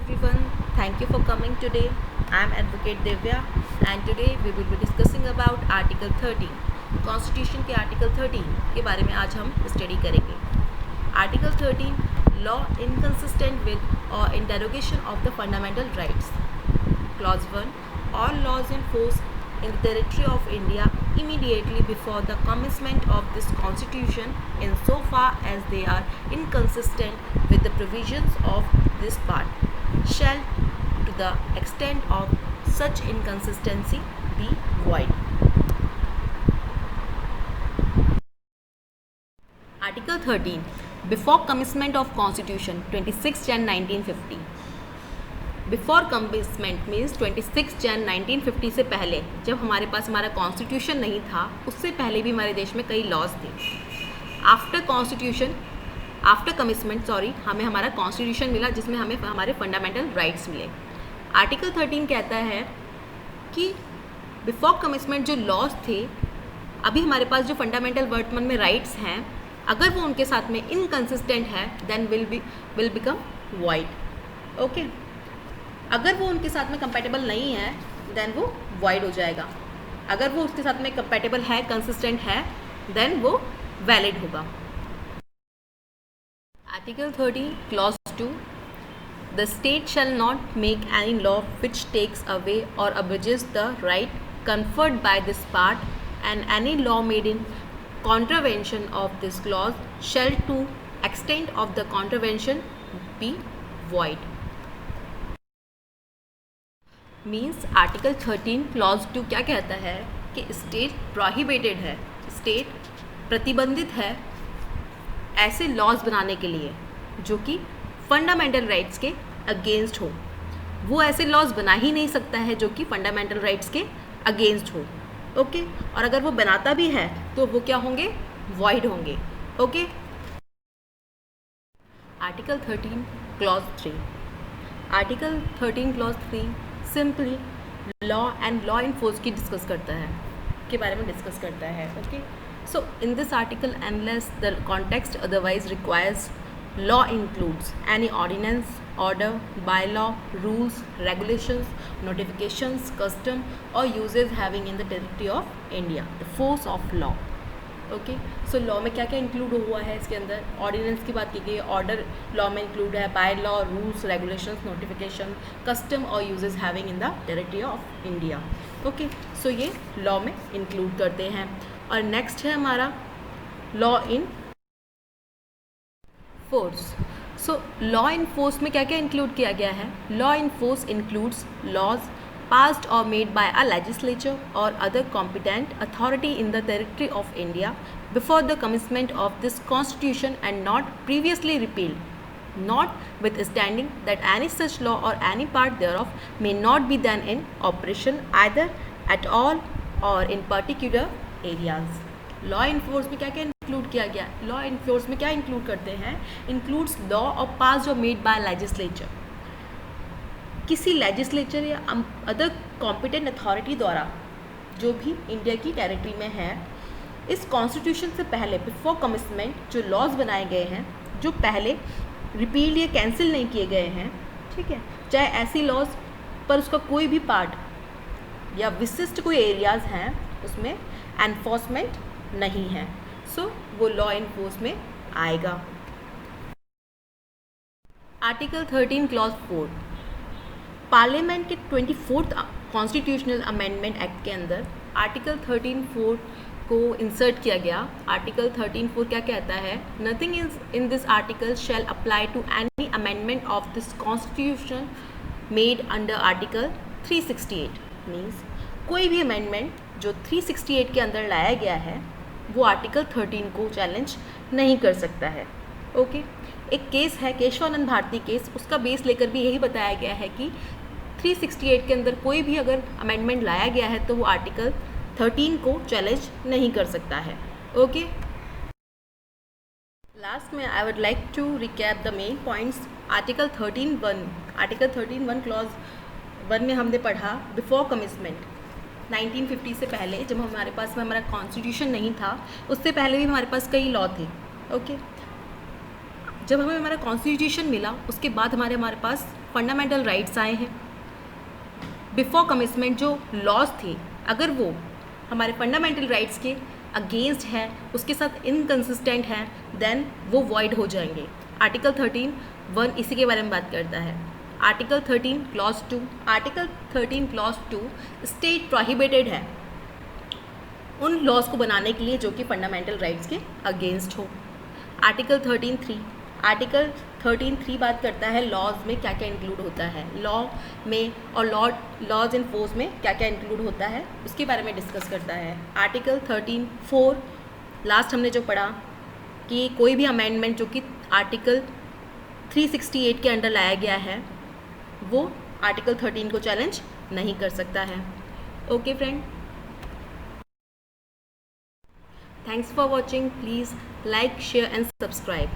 everyone, thank you for coming today. I am Advocate Devya and today we will be discussing about Article 13. Constitution के Article 13 के बारे में आज हम study करेंगे. Article 13 Law inconsistent with or in derogation of the fundamental rights. Clause 1 All laws in force in the territory of India immediately before the commencement of this constitution insofar as they are inconsistent with the provisions of this part shall to the extent of such inconsistency be void. Article 13 Before commencement of constitution 26 Jan 1950. Before कमिसमेंट means 26 जन 1950 से पहले, जब हमारे पास हमारा constitution नहीं था, उससे पहले भी हमारे देश में कई लॉज थे. आफ्टर कमिसमेंट हमें हमारा कॉन्स्टिट्यूशन मिला जिसमें हमें हमारे फंडामेंटल राइट्स मिले. आर्टिकल 13 कहता है कि बिफोर कमिसमेंट जो लॉज थे, अभी हमारे पास जो फंडामेंटल वर्तमान में राइट्स हैं, अगर वो उनके साथ में इनकन्सिस्टेंट है then will become void. Okay, अगर वो उनके साथ में कंपैटिबल नहीं है देन वो वॉइड हो जाएगा. अगर वो उसके साथ में कंपैटिबल है, कंसिस्टेंट है, देन वो वैलिड होगा. Article 13 clause 2 the state shall not make any law which takes away or abridges the right conferred by this part and any law made in contravention of this clause shall to extent of the contravention be void. Means article 13 clause 2 क्या कहता है कि state prohibited है, state प्रतिबंधित है ऐसे laws बनाने के लिए जो कि फंडामेंटल राइट्स के अगेंस्ट हो. वो ऐसे लॉज बना ही नहीं सकता है जो कि फंडामेंटल राइट्स के अगेंस्ट हो. ओके, और अगर वो बनाता भी है तो वो क्या होंगे, वॉइड होंगे. Okay. Article 13 clause 3 article 13 clause 3 simply law and law enforce की डिस्कस करता है, के बारे में डिस्कस करता है. Okay, so in this article unless the context otherwise requires law includes any ordinance, order, bylaw, rules, regulations, notifications, custom or uses having in the territory of India the force of law. Okay, so law में क्या क्या include हुआ है इसके अंदर. Ordinance की बात की गई, ऑर्डर लॉ में इंक्लूड है, by law, rules, regulations, notification, custom or usages having in the territory of India. Okay, so ये लॉ में इंक्लूड करते हैं. और नेक्स्ट है हमारा law in force. So law in force में क्या क्या इंक्लूड किया गया है. Law in force includes laws passed or made by a legislature or other competent authority in the territory of India before the commencement of this constitution and not previously repealed, notwithstanding that any such law or any part thereof may not be then in operation either at all or in particular areas. Law enforce में क्या क्या include किया गया. Law enforce में क्या include करते हैं, includes law और पास्ड और मेड बाय लेजिस्लेचर, किसी लेजिस्लेचर या अदर कॉम्पिटेंट अथॉरिटी द्वारा जो भी इंडिया की टेरिटरी में है. इस कॉन्स्टिट्यूशन से पहले बिफोर कमिसमेंट जो लॉज बनाए गए हैं, जो पहले रिपील या कैंसिल नहीं किए गए हैं, ठीक है, चाहे ऐसी लॉज पर उसका कोई भी पार्ट या विशिष्ट कोई एरियाज़ हैं उसमें एनफोर्समेंट नहीं है, सो वो लॉ इन्फोर्स में आएगा. आर्टिकल 13 क्लॉज 4 पार्लियामेंट के 24th कॉन्स्टिट्यूशनल अमेंडमेंट एक्ट के अंदर आर्टिकल 13(4) को इंसर्ट किया गया. आर्टिकल 13(4) क्या कहता है, nothing is in this article shall apply to any amendment of this constitution made under article 368. Means कोई भी अमेंडमेंट जो 368 के अंदर लाया गया है वो आर्टिकल 13 को चैलेंज नहीं कर सकता है. ओके, एक केस है केशवानंद भारती केस, उसका बेस लेकर भी यही बताया गया है कि 368 के अंदर कोई भी अगर अमेंडमेंट लाया गया है तो वो आर्टिकल 13 को चैलेंज नहीं कर सकता है. ओके, लास्ट में I would like to recap the main points. Article 13(1) clause 1 में हमने पढ़ा बिफोर कमिसमेंट 1950 से पहले, जब हमारे पास में हमारा कॉन्स्टिट्यूशन नहीं था, उससे पहले भी हमारे पास कई लॉ थे. ओके, जब हमें हमारा कॉन्स्टिट्यूशन मिला उसके बाद हमारे पास फंडामेंटल राइट्स आए हैं। बिफोर कमिटमेंट जो लॉज थे, अगर वो हमारे फंडामेंटल राइट्स के अगेंस्ट है, उसके साथ इनकन्सिस्टेंट है, देन वो वॉइड हो जाएंगे। आर्टिकल 13(1) इसी के बारे में बात करता है। Article 13 clause 2, article 13 clause 2 state prohibited है उन लॉज को बनाने के लिए जो कि फंडामेंटल राइट्स के अगेंस्ट हो। आर्टिकल 13(3), आर्टिकल 13(3) बात करता है लॉज में क्या क्या इंक्लूड होता है, लॉ में और लॉज इन फोर्स में क्या क्या इंक्लूड होता है, उसके बारे में डिस्कस करता है। आर्टिकल 13(4) लास्ट हमने जो पढ़ा कि कोई भी अमेंडमेंट जो कि आर्टिकल 368 के अंडर लाया गया है वो आर्टिकल 13 को चैलेंज नहीं कर सकता है। Okay friend, thanks for watching. Please like, share and subscribe.